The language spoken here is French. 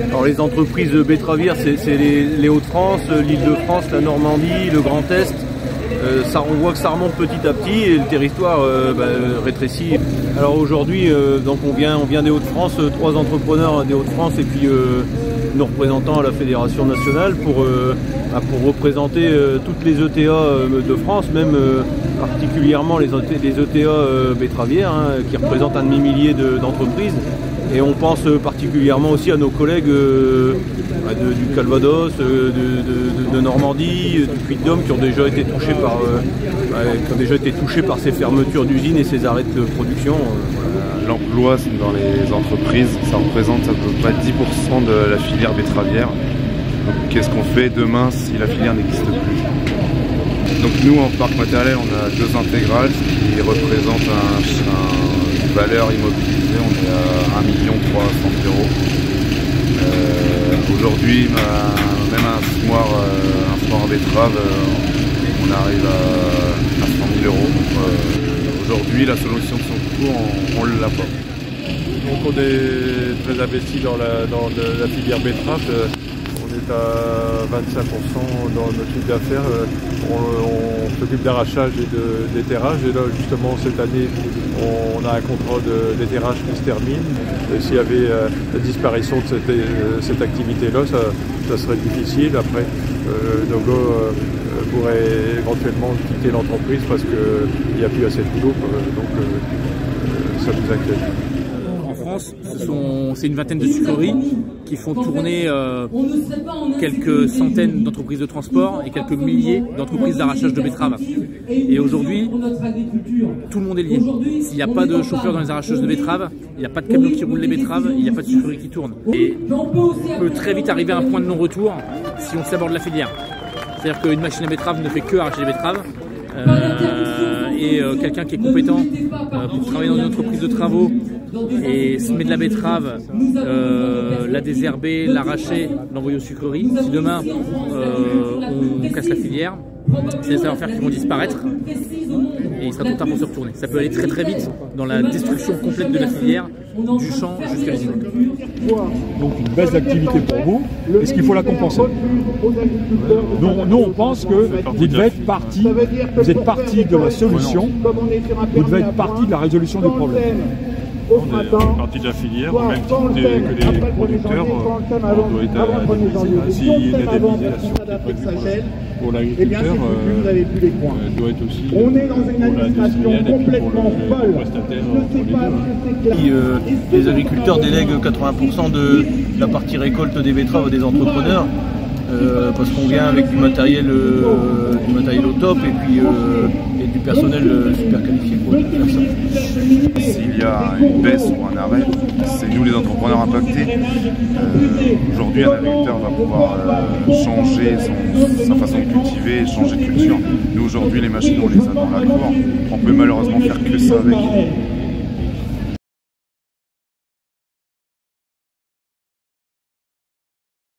Alors les entreprises betteravières, c'est les Hauts-de-France, l'Île-de-France, la Normandie, le Grand Est. On voit que ça remonte petit à petit et le territoire rétrécit. Alors aujourd'hui, donc on vient des Hauts-de-France, 3 entrepreneurs des Hauts-de-France et puis nos représentants à la Fédération nationale pour représenter toutes les ETA de France, même particulièrement les ETA betteravières, qui représentent un demi-millier d'entreprises. Et on pense particulièrement aussi à nos collègues du Calvados, de Normandie, du Puy-de-Dôme qui ont déjà été touchés par ces fermetures d'usines et ces arrêts de production. L'emploi dans les entreprises, ça représente à peu près 10% de la filière betteravière. Donc qu'est-ce qu'on fait demain si la filière n'existe plus? Donc nous en parc matériel, on a 2 intégrales, ce qui représente une valeur immobilisée, on est à 1 300 000 €. Aujourd'hui, même un fumoir à betterave, on arrive à 100 000 €. Donc aujourd'hui, la solution de son cours, on ne l'a pas. Donc on est très investi dans la filière betterave. On est à 25% dans notre chiffre d'affaires. On s'occupe d'arrachage et d'éterrage. Et là, justement, cette année, on a un contrat d'éterrage qui se termine. Et s'il y avait la disparition de cette activité-là, ça serait difficile. Après, nos gars pourraient éventuellement quitter l'entreprise parce qu'il n'y a plus assez de boulot. Donc, ça nous inquiète. En France, c'est une vingtaine de sucreries qui font tourner quelques centaines d'entreprises de transport et quelques milliers d'entreprises d'arrachage de betteraves. Et aujourd'hui, tout le monde est lié. S'il n'y a pas de chauffeurs dans les arracheuses de betteraves, il n'y a pas de camions qui roulent les betteraves, il n'y a pas de sucreries qui tournent. Et on peut très vite arriver à un point de non-retour si on s'aborde la filière. C'est-à-dire qu'une machine à betterave ne fait que arracher les betteraves. Et quelqu'un qui est compétent pour travailler dans une entreprise de travaux et semer de la betterave, la désherber, l'arracher, l'envoyer aux sucreries. Si demain on casse la filière, c'est des savoir-faire qui vont disparaître et il sera trop tard pour se retourner. Ça peut aller très très vite dans la destruction complète de la filière, du champ jusqu'à l'usine. Donc une baisse d'activité pour vous, est-ce qu'il faut la compenser? Nous on pense que vous devez être partie, vous êtes partie de la solution, vous devez être partie de la résolution du problème. On est partie de la filière, au même titre que les producteurs, on doit être indemnisé. S'il y a une indemnisation qui est prévue pour l'agriculteur, elle doit être aussi pour l'industriel et puis pour le prestataire. Les agriculteurs délèguent 80% de la partie récolte des betteraves à des entrepreneurs. Parce qu'on vient avec du matériel au top et du personnel super qualifié pour faire ça. S'il y a une baisse ou un arrêt, c'est nous les entrepreneurs impactés. Aujourd'hui, un agriculteur va pouvoir changer sa façon de cultiver, changer de culture. Nous aujourd'hui, les machines, on les a dans la cour. On peut malheureusement faire que ça avec.